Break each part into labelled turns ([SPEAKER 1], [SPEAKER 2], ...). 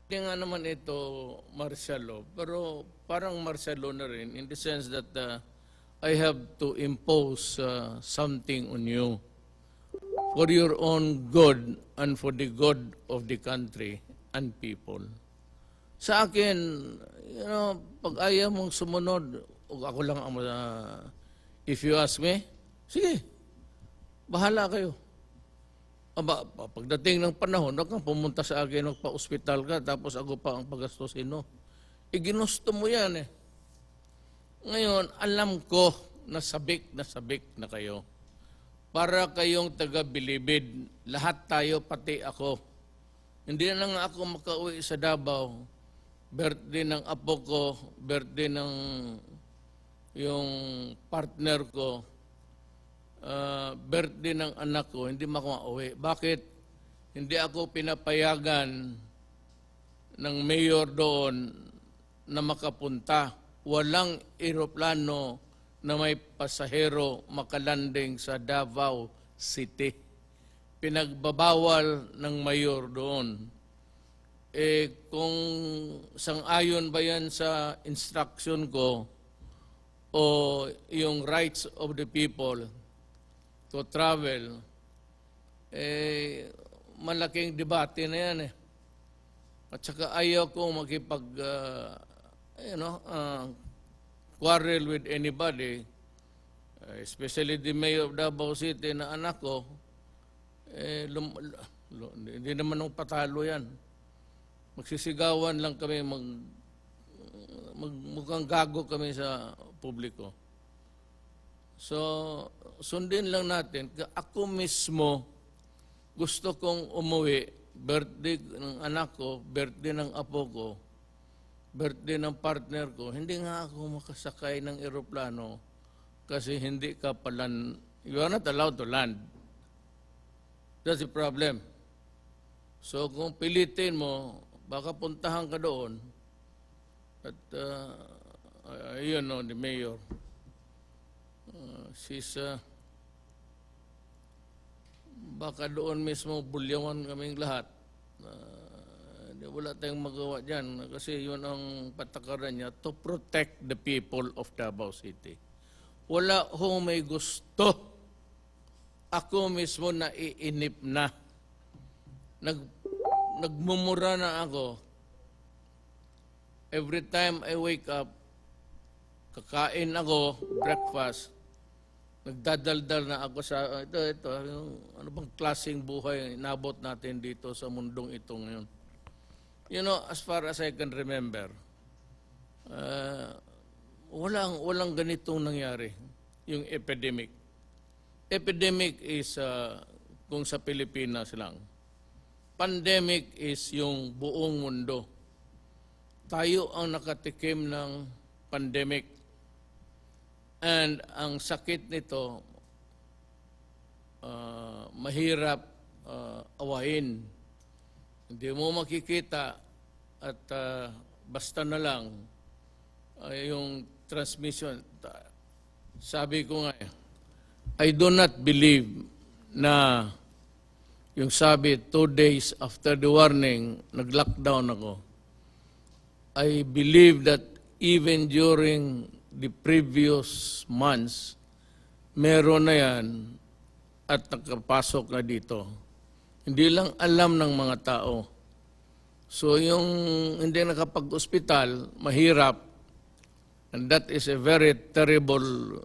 [SPEAKER 1] Hindi nga naman ito martial law, pero parang martial law na rin in the sense that I have to impose something on you for your own good and for the good of the country and people. Sa akin, pag ayaw mong sumunod, ako lang ang if you ask me, sige, bahala kayo. Aba, pagdating ng panahon, huwag kang pumunta sa akin, magpa-ospital ka, tapos ako pa ang pagastusin, no? Ginusto mo yan eh. Ngayon, alam ko na sabik na kayo. Para kayong taga-bilibid, lahat tayo, pati ako. Hindi na nga ako makauwi sa Davao. Birthday ng apo ko, birthday ng yung partner ko, birthday ng anak ko, hindi makauwi. Bakit? Hindi ako pinapayagan ng mayor doon na makapunta. Walang eroplano na may pasahero makalanding sa Davao City. Pinagbabawal ng mayor doon. Kung sang-ayon ba yan sa instruction ko o yung rights of the people to travel, malaking debate na yan eh. At saka ayaw ko makipag, quarrel with anybody, especially the mayor of Davao City na anak ko, hindi naman nung patalo yan. Magsisigawan lang kami, mukhang gago kami sa publiko. So, sundin lang natin. Ako mismo, gusto kong umuwi, birthday ng anak ko, birthday ng apo ko, birthday ng partner ko. Hindi nga ako makasakay ng eroplano kasi hindi ka palan, you are not allowed to land. That's the problem. So, kung pilitin mo, baka puntahan ka doon at yun, no, the mayor. Baka doon mismo bulyawan kaming lahat. Wala tayong magawa dyan kasi yun ang patakaran niya to protect the people of Davao City. Wala ho may gusto. Ako mismo naiinip na. Nagmumura na ako. Every time I wake up, kakain ako, breakfast, nagdadaldal na ako sa, ito, ano bang klaseng buhay inabot natin dito sa mundong ito ngayon. You know, as far as I can remember, walang ganitong nangyari, yung epidemic. Epidemic is kung sa Pilipinas lang. Pandemic is yung buong mundo. Tayo ang nakatikim ng pandemic. And ang sakit nito, mahirap awain. Hindi mo makikita at basta na lang yung transmission. Sabi ko nga, I do not believe na yung sabi 2 days after the warning, nag-lockdown ako. I believe that even during the previous months, meron na yan at nakapasok na dito. Hindi lang alam ng mga tao. So yung hindi nakapag-ospital, mahirap. And that is a very terrible,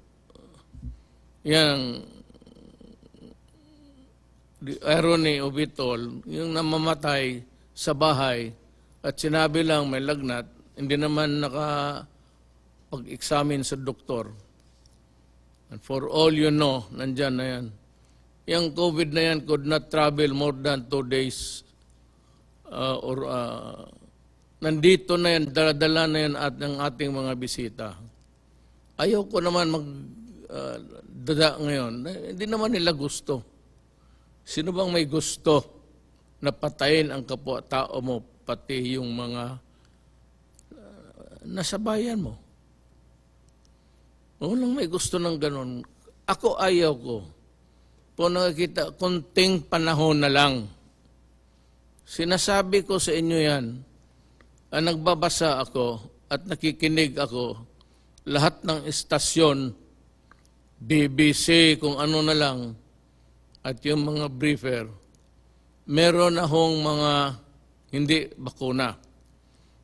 [SPEAKER 1] the irony of it all, yung namamatay sa bahay at sinabi lang may lagnat, hindi naman nakapag-examine sa doktor. And for all you know, nandyan na yan. Yung COVID na yan could not travel more than 2 days nandito na yan, dala na yan at ng ating mga bisita. Ayaw ko naman magdada ngayon. Hindi naman nila gusto. Sino bang may gusto na patayin ang kapwa-tao mo, pati yung mga nasa bayan mo? Walang may gusto ng ganun. Ako ayaw ko. Po nakikita, konting panahon na lang. Sinasabi ko sa inyo yan, nagbabasa ako at nakikinig ako, lahat ng istasyon, BBC, kung ano na lang, at yung mga briefer, meron akong mga hindi bakuna.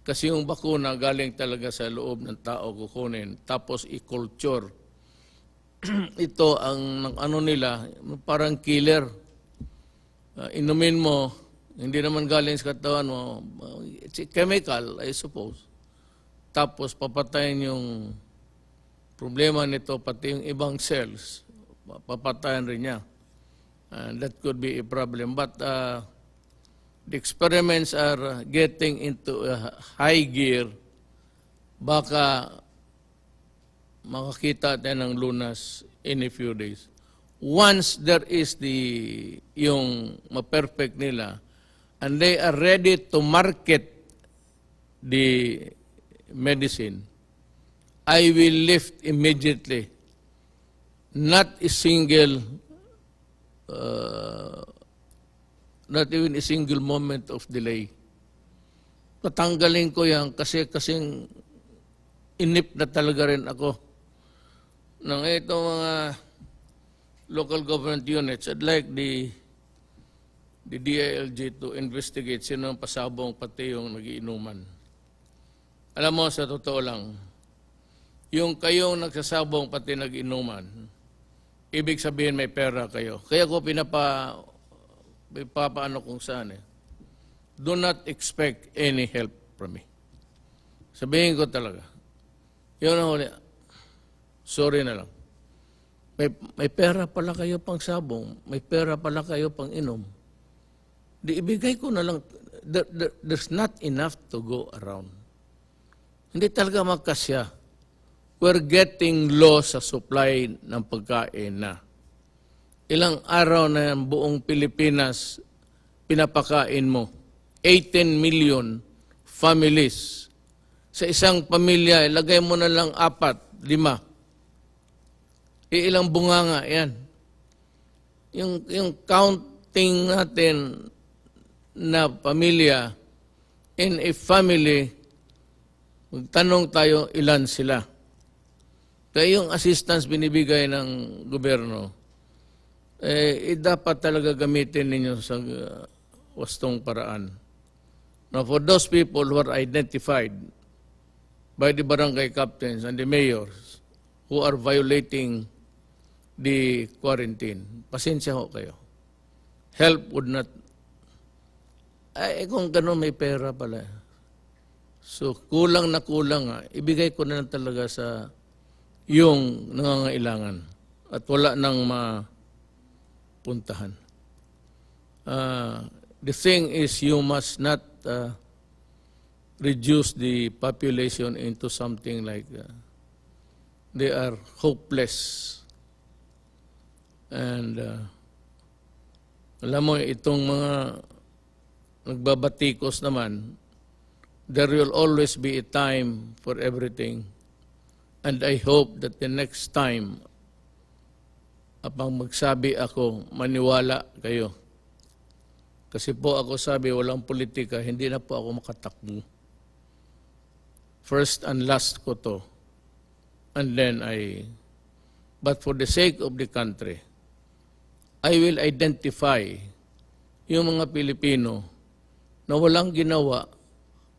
[SPEAKER 1] Kasi yung bakuna galing talaga sa loob ng tao kukunin, tapos i-culture. Ito ang ano nila, parang killer. Inumin mo, hindi naman galing sa katawan mo, it's a chemical, I suppose. Tapos papatayin yung problema nito, pati yung ibang cells, papatayin rin niya. And that could be a problem. But the experiments are getting into a high gear. Baka makakita tayo ng lunas in a few days. Once there is yung ma-perfect nila, and they are ready to market the medicine, I will lift immediately. Not a single, not even a single moment of delay. Patanggalin ko yan kasing inip na talaga rin ako. Nang itong mga local government units, I'd like the DILG to investigate sino ang pasabong pati yung nagiinuman. Alam mo, sa totoo lang, yung kayong nagsasabong pati nagiinuman, ibig sabihin may pera kayo. Kaya ko papaano kung saan eh. Do not expect any help from me. Sabihin ko talaga. Yun ang huli. Sorry na lang. May pera pala kayo pang sabong, may pera pala kayo pang inom. Di ibigay ko na lang. There's not enough to go around. Hindi talaga magkasya. We're getting low sa supply ng pagkain na. Ilang araw na yung buong Pilipinas pinapakain mo. 18 million families. Sa isang pamilya, ilagay mo na lang 4, 5. Ilang bunganga yan. Yung counting natin na pamilya, in a family, magtanong tayo ilan sila. Kaya yung assistance binibigay ng gobyerno, dapat talaga gamitin ninyo sa wastong paraan. Now, for those people who are identified by the barangay captains and the mayors who are violating the quarantine, pasensya ho kayo. Help would not, kung gano'n may pera pala. So, kulang na kulang ibigay ko na lang talaga sa yung nangangailangan at wala nang mapuntahan. The thing is, you must not reduce the population into something like they are hopeless. And alam mo, itong mga nagbabatikos naman, there will always be a time for everything. And I hope that the next time, apang magsabi ako, maniwala kayo. Kasi po ako sabi, walang politika, hindi na po ako makatakbo. First and last ko to. And then but for the sake of the country, I will identify yung mga Pilipino na walang ginawa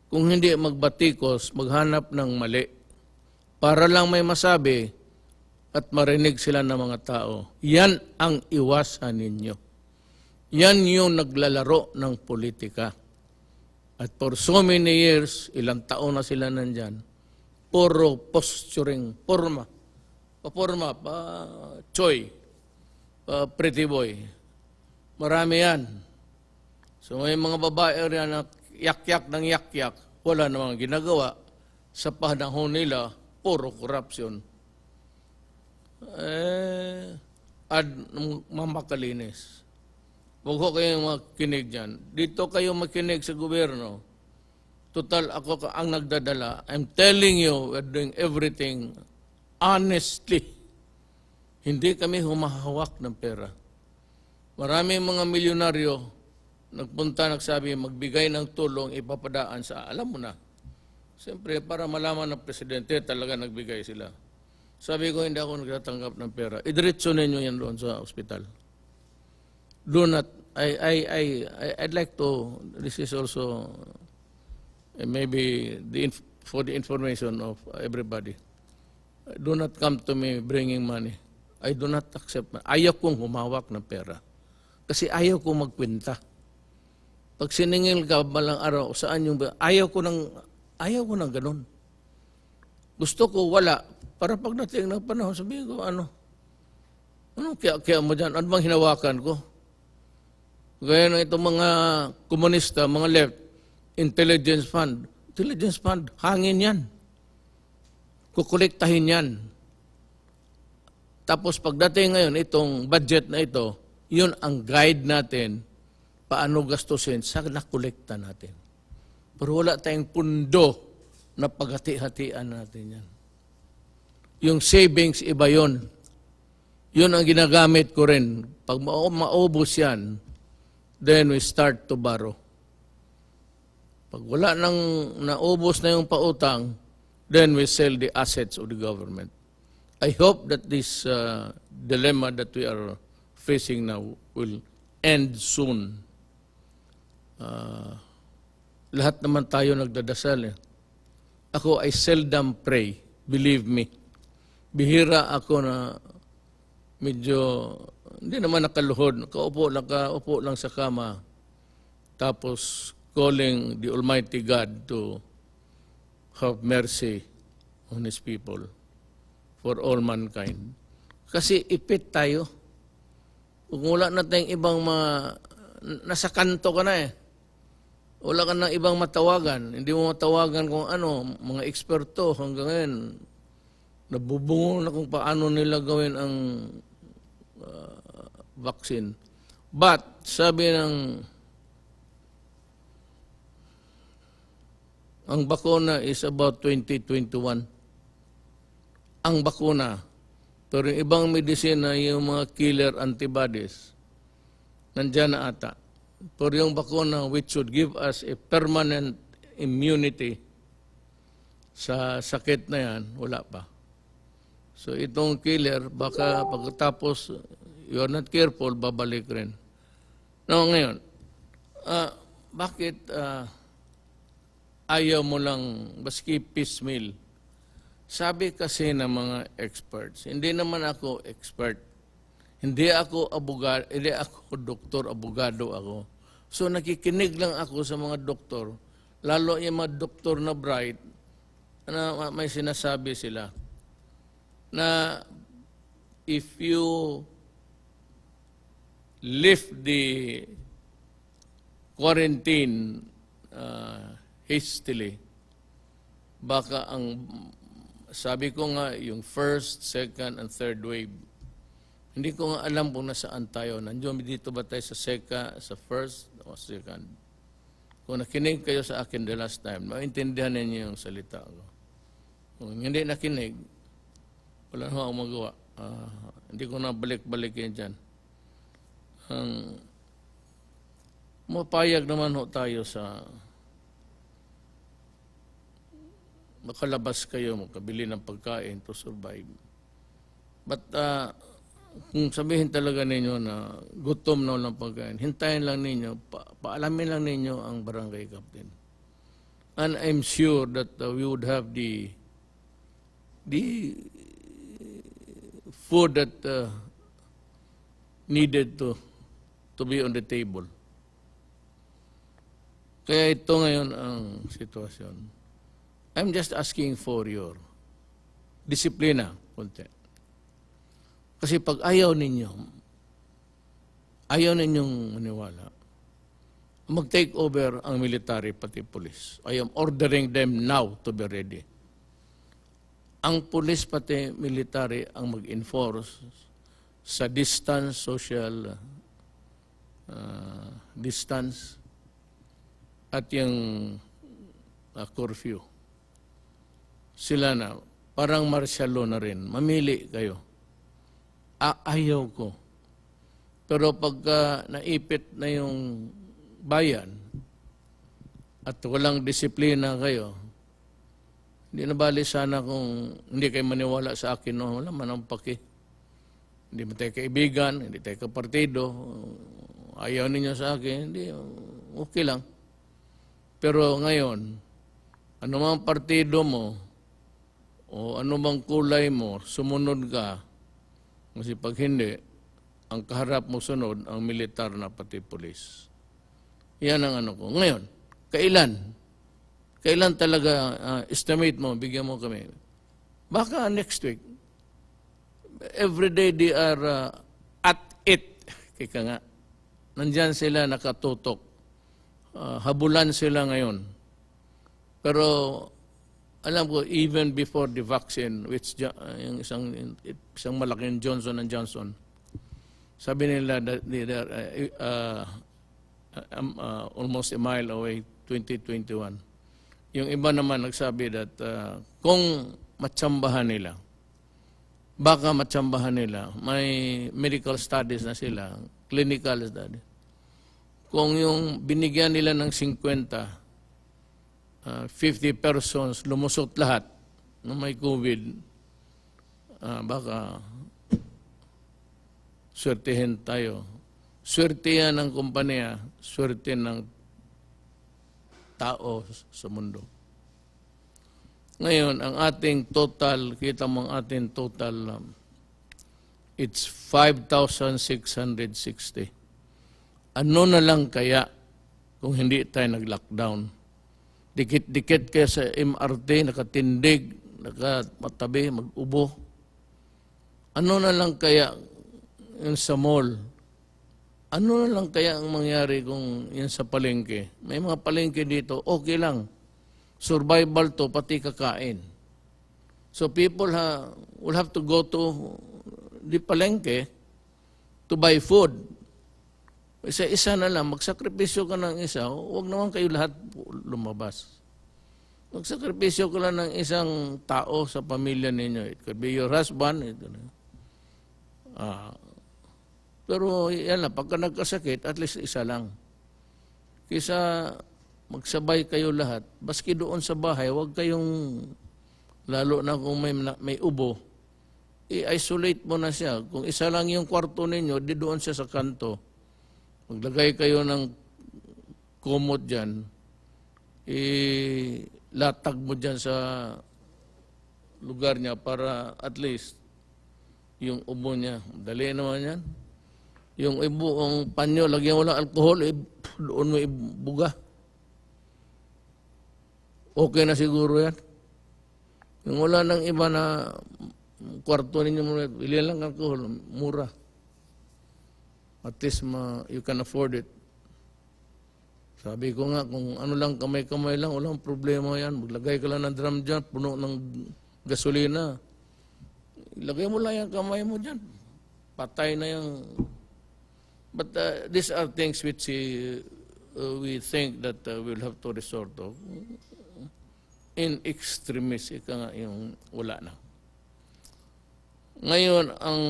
[SPEAKER 1] kung hindi magbatikos, maghanap ng mali, para lang may masabi at marinig sila ng mga tao. Yan ang iwasan ninyo. Yan yung naglalaro ng politika. At for so many years, ilang taon na sila nandyan, puro posturing, porma, choy, pretty boy. Marami yan. So may mga babae rin na yak-yak ng yak-yak, wala namang ginagawa. Sa panahon nila, puro korupsyon. Mamakalinis. Huwag ko kayong makinig dyan. Dito kayo makinig sa gobyerno. Total, ako ang nagdadala. I'm telling you, we're doing everything honestly. Hindi kami humahawak ng pera. Maraming mga milyonaryo nagpunta, nagsabi, magbigay ng tulong, ipapadaan sa, alam mo na, Siyempre, para malaman ng presidente, talaga nagbigay sila. Sabi ko, hindi ako nagtatanggap ng pera. Idiretso ninyo yan doon sa ospital. Do not, I'd like to, this is also maybe for the information of everybody. Do not come to me bringing money. I do not accept. Ayaw kong humawak ng pera. Kasi ayaw kong magkwenta. Pag siningil ka balang araw, saan yung, ayaw ko ng ganun. Gusto ko wala. Para pagdating ng panahon, sabihin ko, ano kaya mo dyan? Ano bang hinawakan ko? Gaya ng itong mga komunista, mga left, intelligence fund, hangin yan. Kukolektahin yan. Tapos pagdating ngayon, itong budget na ito, yun ang guide natin paano gastusin sa nakolekta natin. Pero wala tayong pundo na paghati-hatian natin yan. Yung savings, iba yun. Yun ang ginagamit ko rin. Pag maubos yan, then we start to borrow. Pag wala nang naubos na yung pautang, then we sell the assets of the government. I hope that this dilemma that we are facing now will end soon. Lahat naman tayo nagdadasal. Ako, I seldom pray, believe me. Bihira ako na medyo, hindi naman nakaluhod, nakaupo lang sa kama, tapos calling the Almighty God to have mercy on His people for all mankind. Kasi ipit tayo. Kung wala na tayong ibang nasa kanto ka na eh. Wala ka na ibang matawagan. Hindi mo matawagan kung ano, mga eksperto hanggang ngayon. Nabubungo na kung paano nila gawin ang vaccine. But, sabi ang bakuna is about 2021. Ang bakuna. Pero yung ibang medisina, yung mga killer antibodies, nandyan na ata. Pero yung bakuna which should give us a permanent immunity sa sakit na yan, wala pa. So itong killer, baka pagkatapos you are not careful, babalik rin. No, ngayon, bakit ayaw mo lang, baski piecemeal? Sabi kasi ng mga experts, hindi naman ako expert. Hindi ako abogado, hindi ako doktor, abogado ako. So nakikinig lang ako sa mga doktor, lalo yung mga doktor na bright, na may sinasabi sila, na if you lift the quarantine hastily, baka sabi ko nga, yung first, second, and third wave, hindi ko nga alam kung nasaan tayo. Nandiyon dito ba tayo sa first o second? Kung nakinig kayo sa akin the last time, maintindihan ninyo yung salita ko. Kung hindi nakinig, wala na akong magawa. Hindi ko na balik-balik yan dyan. Mapayag naman ho tayo sa makalabas kayo, makabili ng pagkain to survive. But kung sabihin talaga ninyo na gutom na walang pagkain, hintayin lang ninyo, paalamin lang ninyo ang barangay captain. And I'm sure that we would have the food that needed to be on the table. Kaya ito ngayon ang sitwasyon. I'm just asking for your disiplina, konti. Kasi pag ayaw ninyong maniwala, mag-take over ang military pati police. I am ordering them now to be ready. Ang police pati military ang mag-enforce sa distance, social distance, at yung curfew. Sila na, parang martial law na rin. Mamili kayo. Ayaw ko. Pero pagka naipit na yung bayan at walang disiplina kayo, Hindi na bali sana kung hindi kayo maniwala sa akin, no? Wala man ang paki. Hindi mo tayo kaibigan, hindi tayo kapartido, ayaw ninyo sa akin, hindi, okay lang. Pero ngayon, anumang partido mo, o anumang kulay mo, sumunod ka, kasi pag hindi, ang kaharap mo sunod, ang militar na pati polis. Yan ang ano ko. Ngayon, kailan? Kailan talaga estimate mo, bigyan mo kami? Baka next week. Every day they are at it. Kaya nga, nandyan sila nakatutok. Habulan sila ngayon. Pero alam ko, even before the vaccine, which yung isang malaking Johnson & Johnson, sabi nila that they are almost a mile away, 2021. Yung iba naman nagsabi that kung matsambahan nila, baka matsambahan nila, may medical studies na sila, clinical studies. Kung yung binigyan nila ng 50 persons, lumusot lahat na may COVID, baka swertihin tayo. Swerte yan ng kumpanya, swerte ng tao sa mundo. Ngayon, ang ating total, kita mo ang ating total, it's 5,660. Ano na lang kaya kung hindi tayo nag-lockdown? Dikit-dikit kayo sa MRT, nakatindig, nakamatabi, mag-ubo. Ano na lang kaya yung sa mall? Ano na lang kaya ang mangyari kung yan sa palengke? May mga palengke dito, okay lang. Survival to, pati kakain. So people will have to go to the palengke to buy food. Isa-isa na lang, magsakripisyo ka ng isa, huwag naman kayo lahat lumabas. Magsakripisyo ka lang ng isang tao sa pamilya ninyo. It could be your husband. Pero yan lang, pagka nagkasakit, at least isa lang. Kisa magsabay kayo lahat, baski doon sa bahay, huwag kayong, lalo na kung may ubo, i-isolate mo na siya. Kung isa lang yung kwarto ninyo, di doon siya sa kanto. Maglagay kayo ng kumot dyan, ilatag mo dyan sa lugar niya para at least yung ubo niya. Dali naman yan. Yung ang panyo, lagyan mo lang alcohol, doon mo ibuga. Okay na siguro yan. Yung wala nang iba na kwarto ninyo, bilihan lang alcohol, mura. At least you can afford it. Sabi ko nga, kung ano lang, kamay-kamay lang, walang problema yan. Maglagay ka lang ng drum dyan, puno ng gasolina. Ilagay mo lang yung kamay mo dyan. Patay na yung... But these are things which we think that we'll have to resort to. In extremis, ika nga yung wala na. Ngayon, ang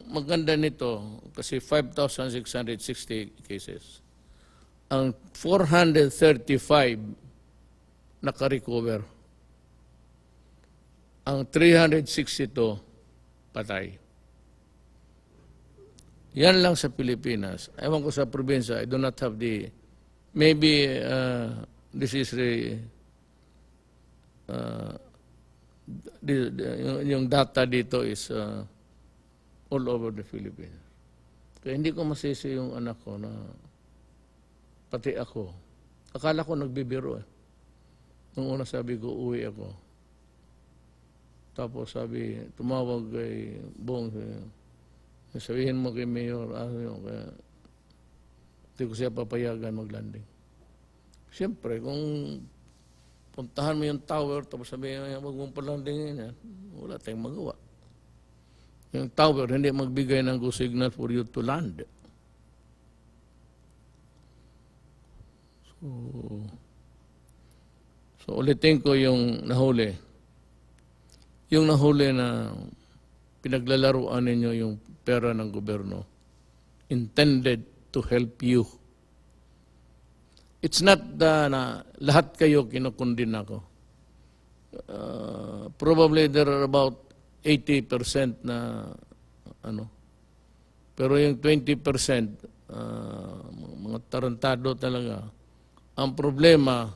[SPEAKER 1] maganda nito, kasi 5,660 cases, ang 435 naka-recover. Ang 362 patay. Yan lang sa Pilipinas. Ewan ko sa probinsya, I do not have maybe this is yung data dito is all over the Philippines. Kaya hindi ko masisi yung anak ko na pati ako. Akala ko nagbibiro eh. Nung una sabi ko, uwi ako. Tapos sabi, tumawag kay Bong, sabihin mo kay Mayor, kaya hindi ko siya papayagan maglanding. Siyempre, kung puntahan mo yung tower, tapos sabihin mo, huwag mong palandingin yan, wala tayong magawa. Yung tower, hindi magbigay ng go signal for you to land. So ulitin ko yung nahuli. Yung nahuli na pinaglalaruan ninyo yung pera ng gobyerno, intended to help you. It's not na lahat kayo kinukundin ako. Probably there are about 80% na ano. Pero yung 20%, mga tarantado talaga. Ang problema,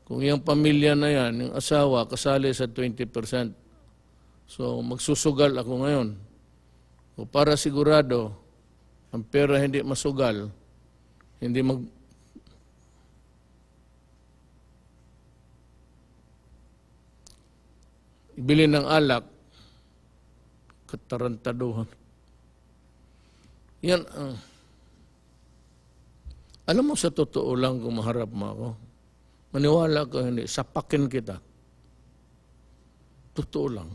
[SPEAKER 1] kung yung pamilya na yan, yung asawa, kasali sa 20%. So, magsusugal ako ngayon. O para sigurado, ang pera hindi masugal, hindi ibili ng alak, katarantaduhan. Yan, alam mo sa totoo lang kung maharap mo ako, maniwala ko hindi, sapakin kita. Totoo lang.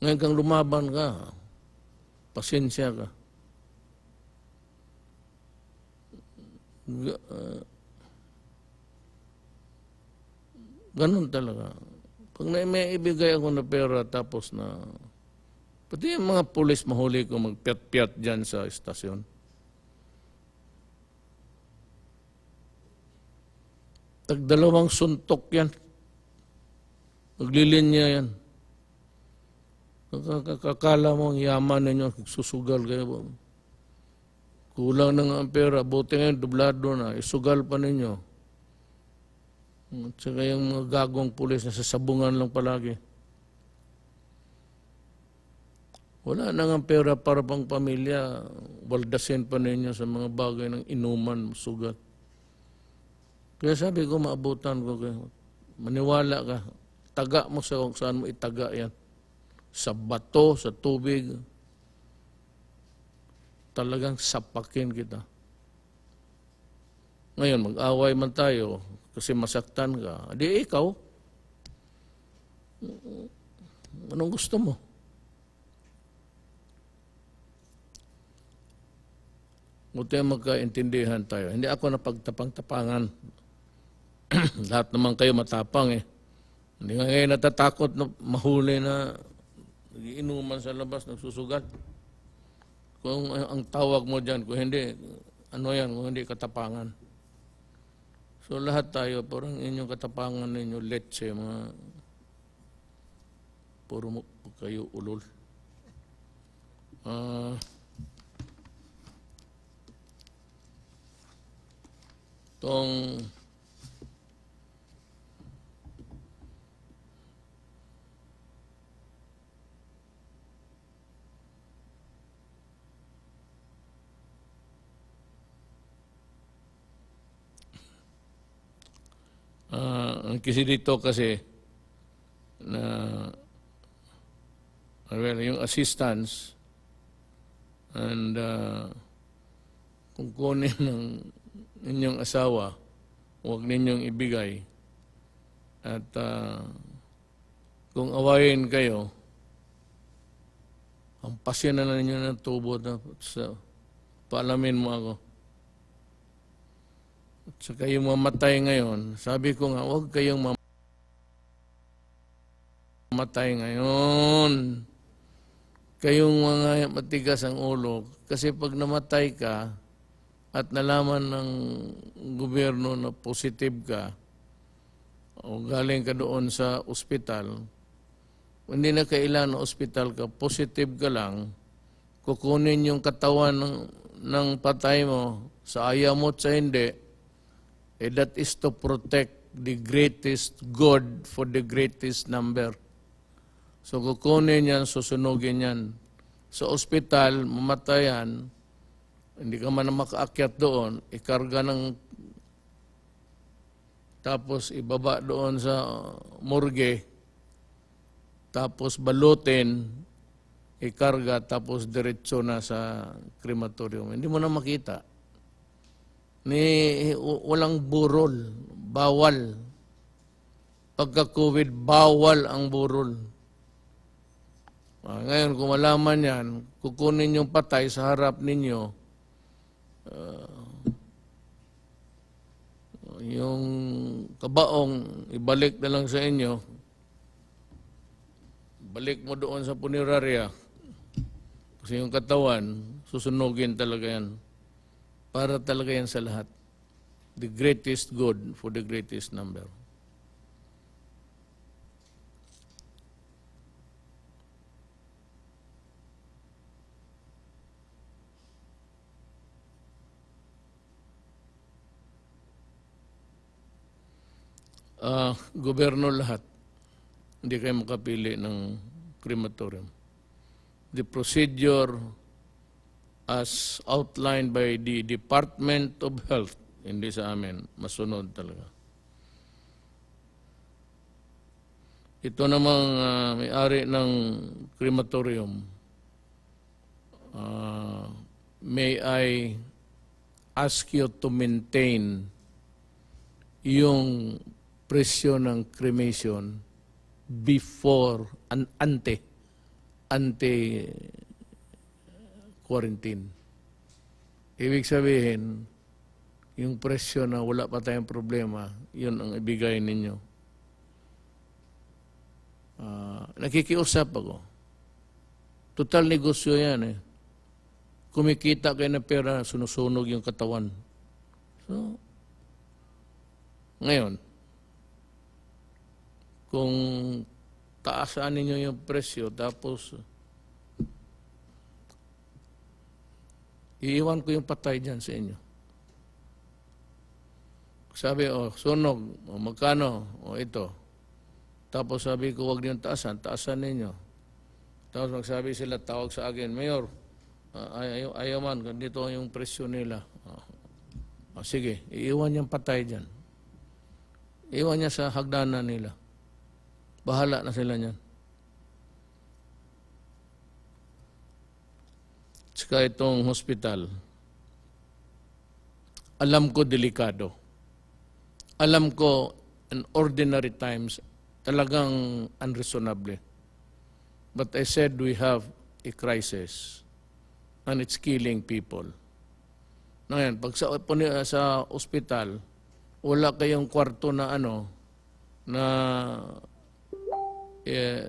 [SPEAKER 1] Ngayon kang lumaban ka, pasensya ka. Ganun talaga. Pag may ibigay ako na pera tapos na, pati yung mga pulis mahuli ko magpiat-piat dyan sa estasyon. Tagdalawang suntok yan. Maglilinya yan. Kakala mo ang yaman ninyo, susugal kayo. Kulang na nga ang pera, buti ngayon, dublado na, isugal pa ninyo. At saka yung mga gagong pulis na sasabungan lang palagi. Wala na nga pera para pang pamilya, waldasin pa ninyo sa mga bagay ng inuman, sugat. Kaya sabi ko, maabutan ko kayo. Maniwala ka, taga mo sa kung saan mo itaga yan. Sa bato, sa tubig, talagang sapakin kita. Ngayon, mag-away man tayo kasi masaktan ka. Di ikaw, anong gusto mo? Buti magkaintindihan tayo. Hindi ako napagtapang-tapangan. Lahat naman kayo matapang eh. Hindi nga ngayon natatakot na mahuli na inuman sa labas, nagsusugat. Kung ang tawag mo dyan, kung hindi, ano yan, kung hindi katapangan. So lahat tayo, parang inyong katapangan ninyo, letse, mga puro kayo ulol. Tong ang kasi dito kasi na well, yung assistance and kung kunin ng inyong asawa, huwag ninyong ibigay. At kung awayin kayo, ang pasya na ninyo ng tubo na sa paalamin mo ako. At saka yung mamatay ngayon, sabi ko nga, huwag kayong mamatay ngayon. Kayong mga matigas ang ulo. Kasi pag namatay ka, at nalaman ng gobyerno na positive ka, o galing ka doon sa ospital, hindi na kailangan na ospital ka, positive ka lang, kukunin yung katawan ng patay mo, sa ayaw mo at sa hindi, that is to protect the greatest good for the greatest number. So kukunin yan, susunugin yan. Sa ospital, mamatayan, hindi ka man na makaakyat doon, ikarga ng, tapos ibaba doon sa morgue, tapos balutin, ikarga, tapos diretso na sa crematorium. Hindi mo na makita. Walang burol, bawal. Pagka-COVID, bawal ang burol. Ngayon, kung malaman yan, kukunin yung patay sa harap ninyo, yung kabaong, ibalik na lang sa inyo, balik mo doon sa punerarya, kasi yung katawan, susunugin talaga yan. Para talaga yan sa lahat. The greatest good for the greatest number. Gobyerno lahat. Hindi kayo makapili ng crematorium. The procedure as outlined by the Department of Health, hindi sa amin, masunod talaga. Ito namang may-ari ng crematorium, may I ask you to maintain yung presyo ng cremation before, ante-quarantine. Ibig sabihin, yung presyo na wala pa tayong problema, yun ang ibigay ninyo. Nakikiusap ako. Total negosyo yan eh. Kumikita kayo ng pera, sunusunog yung katawan. So, ngayon, kung taasan ninyo yung presyo, tapos iiwan ko yung patay dyan sa inyo. Sabi, sunog, magkano, ito. Tapos sabi ko, huwag niyong taasan ninyo. Tapos magsabi sila, tawag sa akin, Mayor, ayaw man, dito yung presyo nila. Sige, iiwan niyang patay dyan. Iwan niya sa hagdanan nila. Bahala na sila niyan. Saka itong hospital, alam ko delikado. Alam ko in ordinary times, talagang unreasonable. But I said we have a crisis and it's killing people. Ngayon, pag sa ospital, wala kayong kwarto na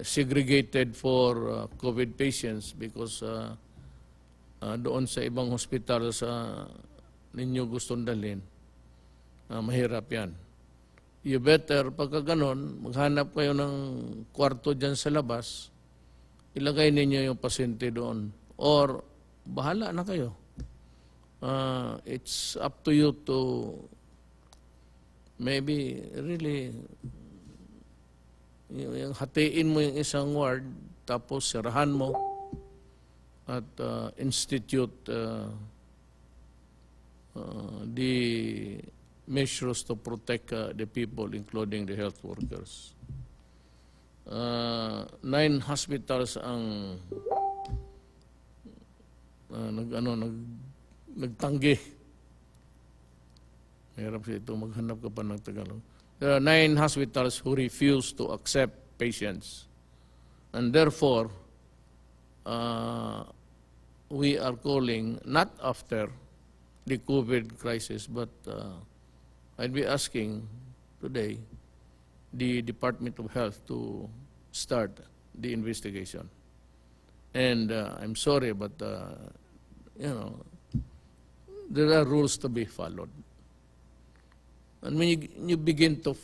[SPEAKER 1] segregated for COVID patients because doon sa ibang hospital sa ninyo gustong dalhin, mahirap yan. You better, pagka ganon, maghanap kayo ng kwarto dyan sa labas, ilagay ninyo yung pasyente doon. Or, bahala na kayo. It's up to you to maybe really yung hatiin mo yung isang ward, tapos sirahan mo at institute the measures to protect the people, including the health workers. 9 hospitals ang nagtanggi. Mahirap siya ito, maghanap ka pa ng Tagalog. There are 9 hospitals who refuse to accept patients. And therefore, we are calling, not after the COVID crisis, but I'd be asking today the Department of Health to start the investigation. And I'm sorry, but there are rules to be followed. And when you begin to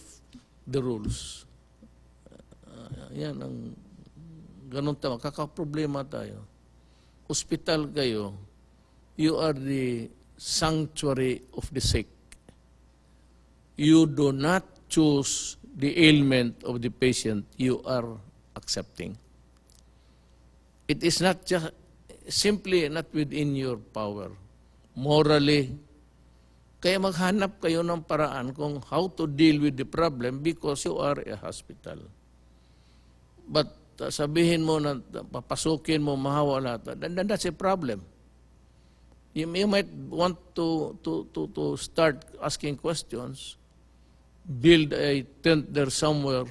[SPEAKER 1] the rules, yan ang ganun tama, kakaproblema tayo. Hospital kayo, you are the sanctuary of the sick. You do not choose the ailment of the patient you are accepting. It is not just simply not within your power. Morally, kaya maghanap kayo ng paraan kung how to deal with the problem because you are a hospital. But sabihin mo na papasukin mo, mahawala, then that's a problem. You might want to start asking questions, build a tent there somewhere,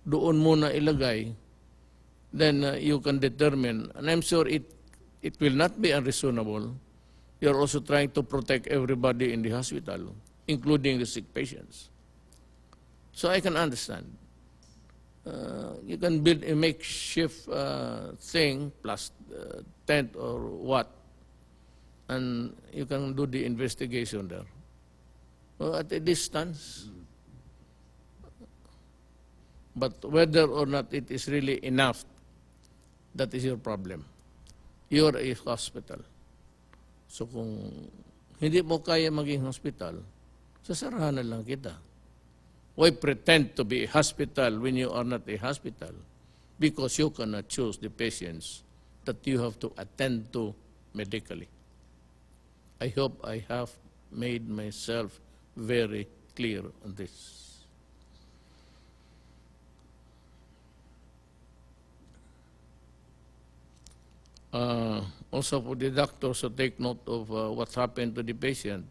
[SPEAKER 1] doon muna ilagay, then you can determine. And I'm sure it will not be unreasonable. You're also trying to protect everybody in the hospital, including the sick patients. So I can understand. You can build a makeshift thing plus tent or what, and you can do the investigation there. Well, at a distance. But whether or not it is really enough, that is your problem. You're a hospital. So kung hindi mo kaya maging hospital, sasarahan na lang kita. Why pretend to be a hospital when you are not a hospital? Because you cannot choose the patients that you have to attend to medically. I hope I have made myself very clear on this. Also for the doctors to take note of what happened to the patient,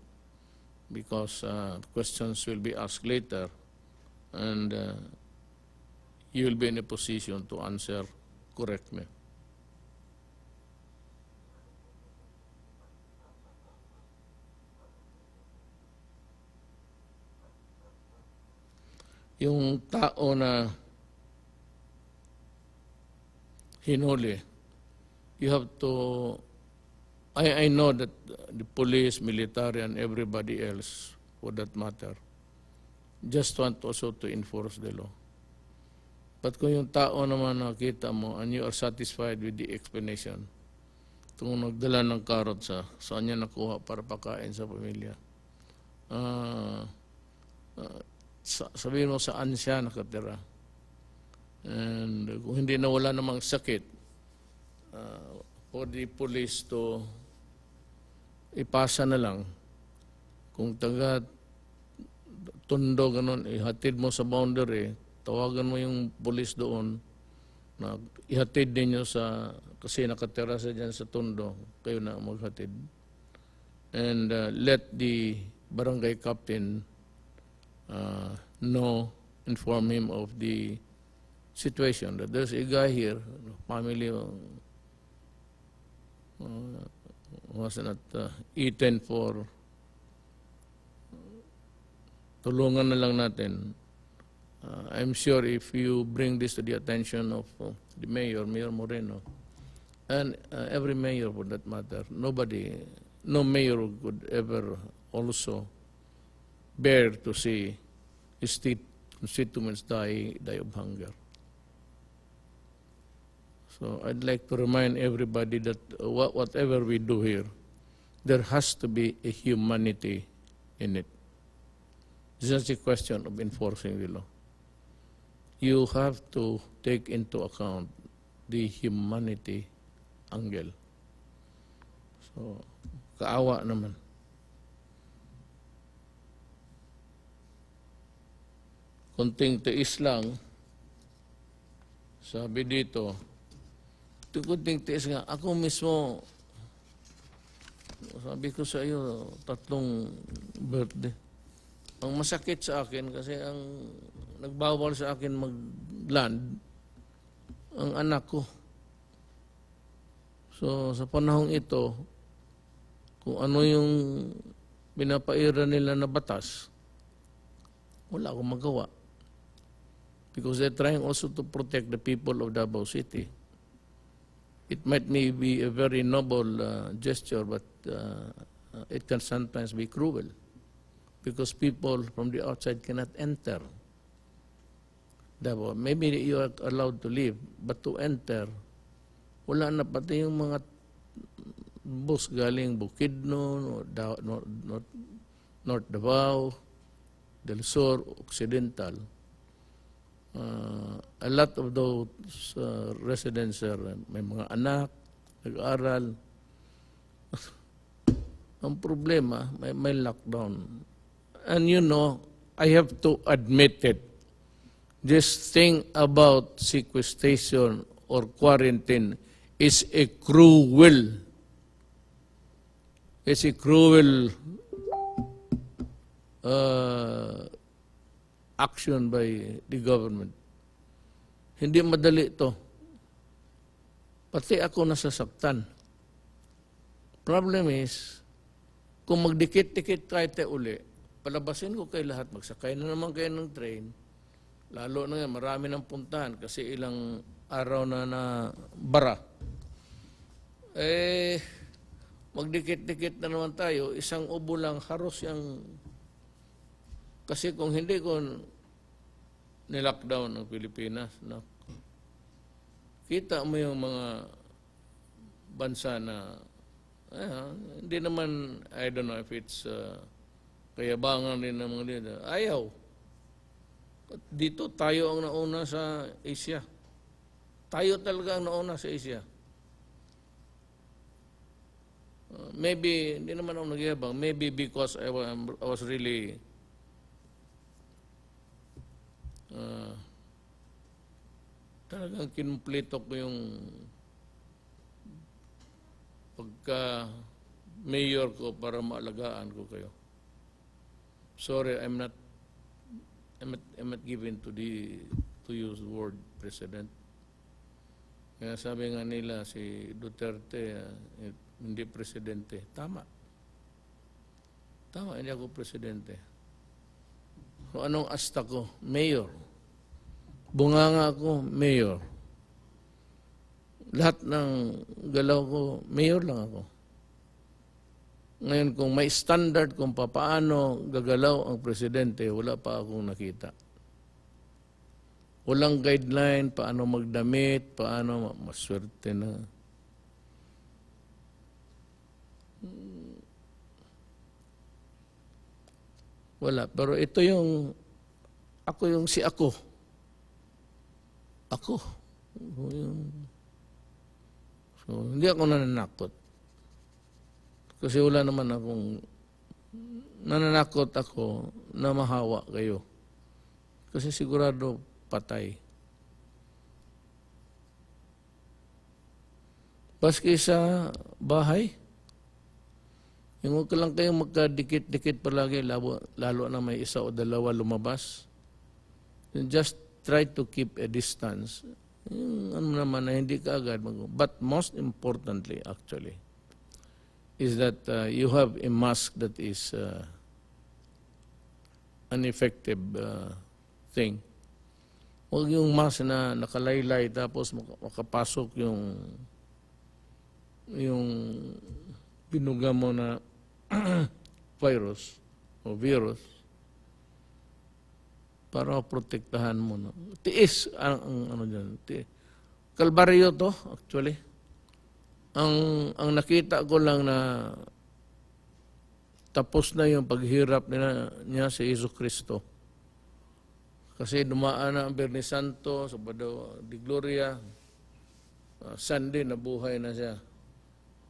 [SPEAKER 1] because questions will be asked later, and you will be in a position to answer correctly. Yung tao na hinuli, you have to, I know that the police, military, and everybody else, for that matter, just want also to enforce the law. But kung yung tao naman nakita mo and you are satisfied with the explanation, kung nagdala ng karot saan niya nakuha para pakain sa pamilya, sabihin mo saan siya nakatira. And kung hindi na wala namang sakit, for the police to ipasa na lang. Kung taga Tondo, ganun, ihatid mo sa boundary, tawagan mo yung police doon, na ihatid ninyo kasi nakatira sa dyan sa Tondo, kayo na maghatid. And let the barangay captain inform him of the situation, that there's a guy here, family was not eaten for, tulungan na lang natin. I'm sure if you bring this to the attention of the mayor, Mayor Moreno, and every mayor for that matter, no mayor could ever also bear to see his constituents die of hunger. So I'd like to remind everybody that whatever we do here, there has to be a humanity in it. It's just a question of enforcing the law. You have to take into account the humanity angle. So, kaawa naman. Konting tiis lang, sabi dito, kunting tiis nga, ako mismo, sabi ko sa iyo, 3 birthday. Ang masakit sa akin, kasi ang nagbawal sa akin mag-land, ang anak ko. So, sa panahong ito, kung ano yung pinapaira nila na batas, wala akong magawa. Because they're trying also to protect the people of Davao City. It might be a very noble gesture, but it can sometimes be cruel because people from the outside cannot enter. Davao. Maybe you are allowed to leave, but to enter, wala na, pati yung mga bus galing Bukidnon, North Davao, Del Sur, Occidental. A lot of those residents may mga anak, nag-aaral. Ang problema, may lockdown. And you know, I have to admit it. This thing about sequestration or quarantine is a cruel. It's a cruel action by the government. Hindi madali ito. Pati ako nasasaktan. Problem is, kung magdikit-dikit tayo uli, palabasin ko kayo lahat, magsakay na naman kayo ng train, lalo na nga, marami ng puntahan kasi ilang araw na bara. Magdikit-dikit na naman tayo, isang ubo lang, haros yung. Kasi kung hindi ko nilockdown ng Pilipinas, kita mo yung mga bansa na, hindi naman, I don't know if it's kayabangan rin ng mga leader, ayaw. Dito tayo ang nauna sa Asia. Tayo talaga ang nauna sa Asia. Maybe, hindi naman ako nagyabang, maybe because I was really talagang kinumpleto ko yung pagka mayor ko para maalagaan ko kayo. Sorry, I'm not given to use the word president. Kaya sabi nga nila si Duterte hindi presidente. Tama. Tama, hindi ako presidente. So anong asta ko? Mayor. Bunganga ko, mayor. Lahat ng galaw ko, mayor lang ako. Ngayon, kung may standard kung paano gagalaw ang presidente, wala pa akong nakita. Walang guideline, paano magdamit, paano maswerte na. Wala. Pero ito yung, ako yung si ako. Ako. So, hindi ako nananakot. Kasi wala naman akong, nananakot ako na mahawa kayo. Kasi sigurado patay. Paski sa bahay, yung huwag ka lang kayong magkadikit-dikit palagi, lalo na may isa o dalawa lumabas. Just try to keep a distance. Yung ano naman na hindi ka agad But most importantly, actually, is that you have a mask that is an effective thing. Huwag yung mask na nakalaylay tapos makapasok yung binuga mo na virus o virus para protektahan mo. No? Tiis ang ano dyan. Kalbaryo to, actually. Ang nakita ko lang na tapos na yung paghirap niya sa Iso Kristo. Kasi dumaan na ang Biyernes Santo, Sabado de Gloria, Sunday nabuhay na siya.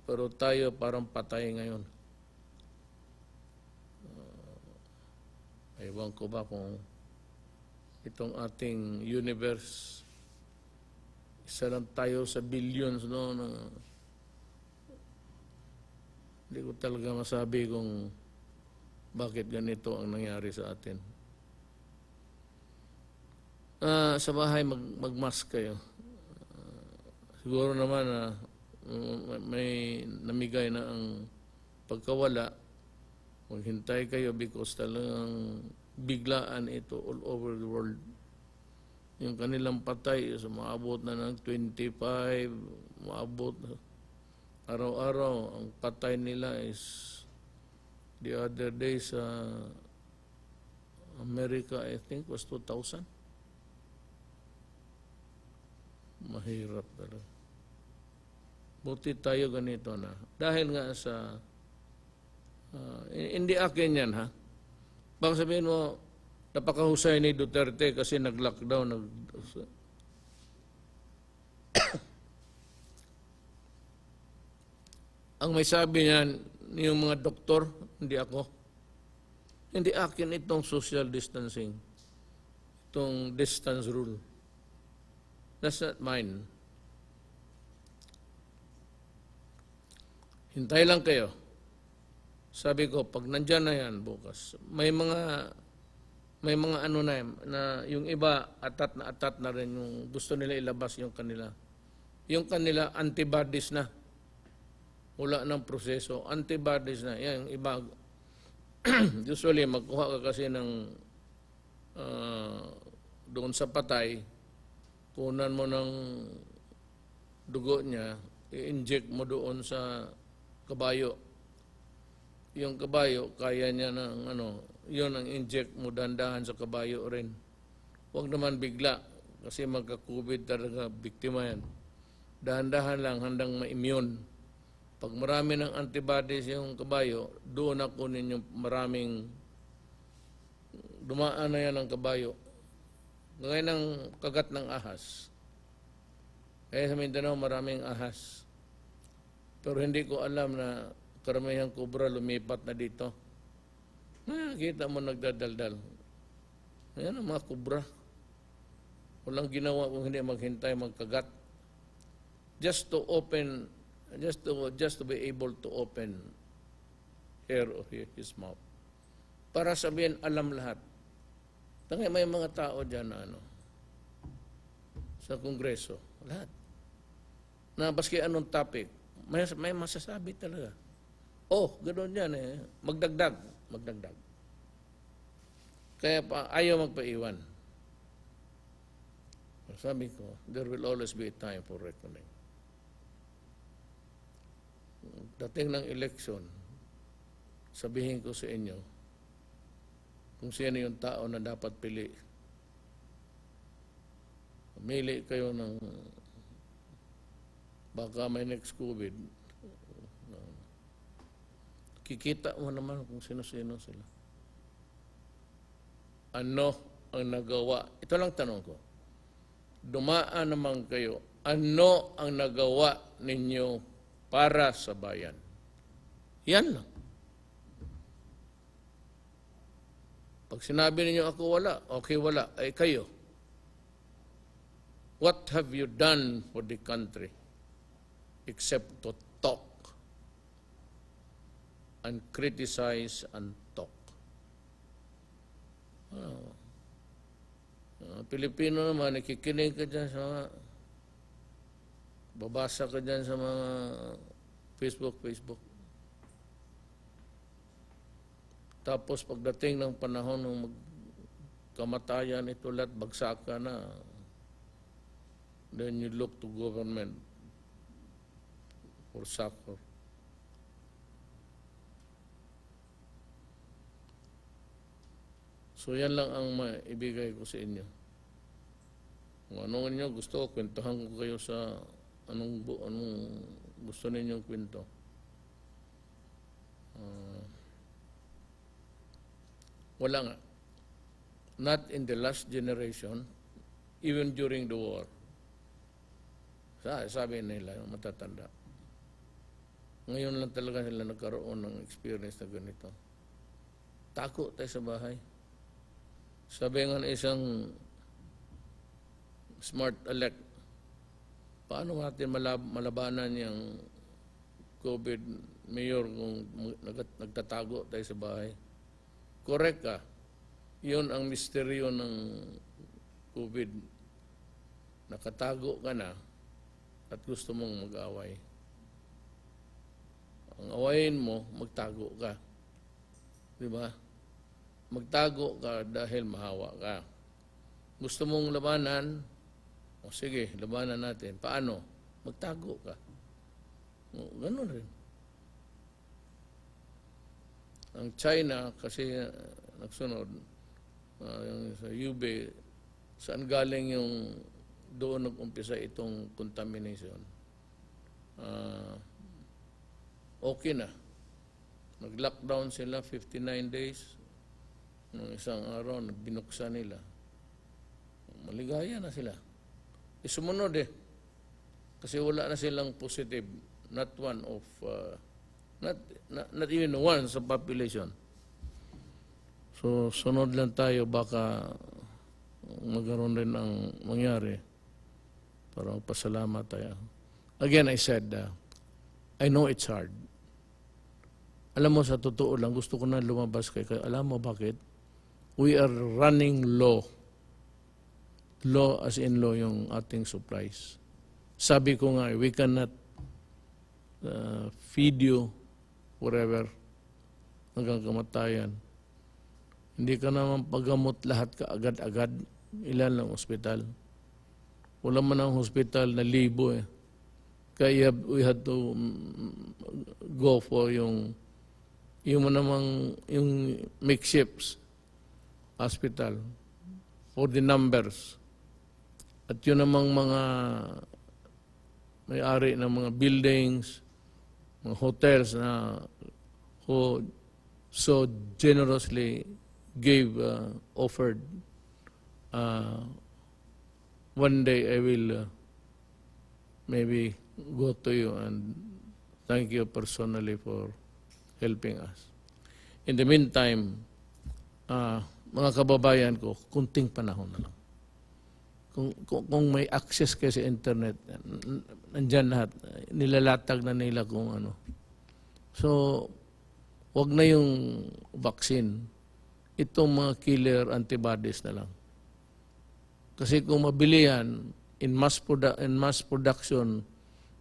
[SPEAKER 1] Pero tayo parang patay ngayon. Ewan ko ba kung itong ating universe, isa lang tayo sa billions, no? Hindi ko talaga masabi kung bakit ganito ang nangyari sa atin. Sa bahay, mag-mask kayo. Siguro naman may namigay na ang pagkawala. Maghintay kayo because talagang biglaan ito all over the world. Yung kanilang patay, maabot na ng 25, maabot na. Araw-araw, ang patay nila is the other day sa America, I think, was 2,000. Mahirap talaga. Buti tayo ganito na. Dahil nga sa, hindi akin yan, ha? Baka sabihin mo, napakahusay ni Duterte kasi nag-lockdown. Ang may sabi niyan, yung mga doktor, hindi ako. Hindi akin itong social distancing. Itong distance rule. That's not mine. Hintay lang kayo. Sabi ko, pag nandyan na yan bukas, may mga ano na yung iba atat na rin yung gusto nila ilabas yung kanila antibodies na. Wala ng proseso, antibodies na. Yan, yung iba, usually magkuha ka kasi ng doon sa patay, kunan mo ng dugo niya, i-inject mo doon sa kabayo. Yung kabayo, kaya niya ng yun ang inject mo dandahan sa kabayo rin. Huwag naman bigla, kasi magka-COVID talaga, biktima yan. Dahan-dahan lang, handang ma-immune. Pag marami ng antibodies yung kabayo, doon na kunin yung maraming, dumaan na yan ang kabayo. Gaya ng kagat ng ahas. Kaya sa Mindanao maraming ahas. Pero hindi ko alam na karamihang kubra lumipat na dito. Nakikita mo nagdadaldal. Ayan ang mga kubra. Walang ginawa kung hindi maghintay, magkagat. Just to be able to open her or his mouth. Para sabihin, alam lahat. Tangay, may mga tao dyan na sa Kongreso. Lahat. Na baski anong topic, may masasabi talaga. Oh, ganoon yan eh. Magdagdag. Kaya ayaw magpaiwan. Sabi ko, there will always be a time for reckoning. Dating ng eleksyon, sabihin ko sa inyo, kung sino yung tao na dapat pili. Pumili kayo ng baka may next COVID. Kikita mo naman kung sino-sino sila. Ano ang nagawa? Ito lang tanong ko. Dumaan naman kayo. Ano ang nagawa ninyo para sa bayan? Yan lang. Pag sinabi ninyo ako wala, okay wala, ay kayo. What have you done for the country except to talk and criticize and talk? Pilipino naman, nakikinig ka dyan sa mga, babasa ka dyan sa mga Facebook. Tapos pagdating ng panahon ng kamatayan, ito lahat bagsak ka na. Then you look to government for succor. So yan lang ang maibigay ko sa inyo. Kung ano ninyo gusto, kwentuhan ko kayo sa anong gusto ninyong kwento. Wala nga. Not in the last generation, even during the war. Sabi nila, matatanda. Ngayon lang talaga sila nagkaroon ng experience na ganito. Tako tayo sa bahay. Sabi nga na isang smart elect, paano natin malabanan yung COVID, Mayor, kung nagtatago tayo sa bahay? Correct ka. Yun ang misteryo ng COVID. Nakatago ka na at gusto mong mag-away. Ang awayin mo, magtago ka. Di ba? Magtago ka dahil mahawa ka. Gusto mong labanan, o sige, labanan natin. Paano? Magtago ka. Ganun rin. Ang China, kasi nagsunod, yung sa Hubei, saan galing yung doon nag-umpisa itong contamination. Okay na. Nag-lockdown sila 59 days. Nung isang araw, binuksan nila. Maligaya na sila. Sumunod eh. Kasi wala na silang positive. Not one of, not even one sa population. So, sunod lang tayo, baka magkaroon rin ang mangyari para magpasalamat tayo. Again, I said, I know it's hard. Alam mo, sa totoo lang, gusto ko na lumabas kayo. Alam mo bakit? We are running low. Low as in low yung ating supplies. Sabi ko nga, we cannot feed you forever hanggang kamatayan. Hindi ka naman paggamot lahat ka agad-agad. Ilan lang ospital. Wala man ang hospital na libo eh. Kaya we had to go for yung makeshift hospital for the numbers. At yun namang mga may-ari ng mga buildings, mga hotels na who so generously offered one day I will maybe go to you and thank you personally for helping us. In the meantime, mga kababayan ko, kunting panahon na lang. Kung may access kayo sa internet, nandyan lahat, nilalatag na nila kung ano. So, wag na yung vaccine. Itong mga killer antibodies na lang. Kasi kung mabili yan, in mass production,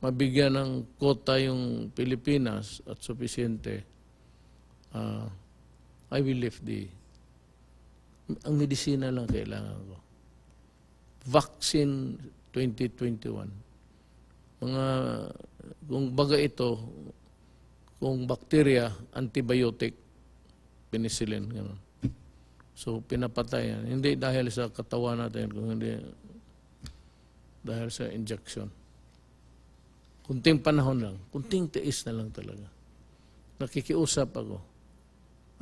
[SPEAKER 1] mabigyan ng quota yung Pilipinas at sufisyente, I will lift ang medisina lang kailangan ko. Vaccine 2021. Kung baga ito, kung bacteria, antibiotic, penicillin, gano'n. So, pinapatay yan. Hindi dahil sa katawan natin, kung hindi dahil sa injection. Kunting panahon lang. Kunting tiis na lang talaga. Nakikiusap ako.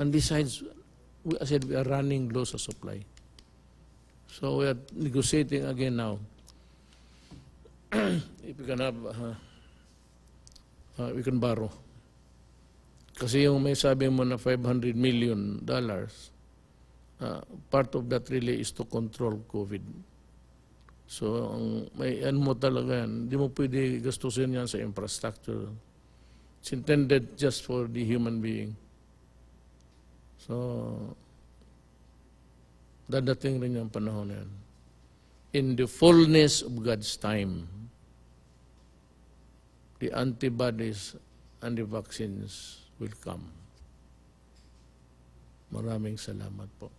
[SPEAKER 1] And besides, I said we are running low sa supply. So, we are negotiating again now. If we can have, we can borrow. Kasi yung may sabi mo na $500 million, part of that really is to control COVID. So, may mo talaga yan. Hindi mo pwede gastusin yan sa infrastructure. It's intended just for the human being. So, dadating rin yung panahon na yan. In the fullness of God's time, the antibodies and the vaccines will come. Maraming salamat po.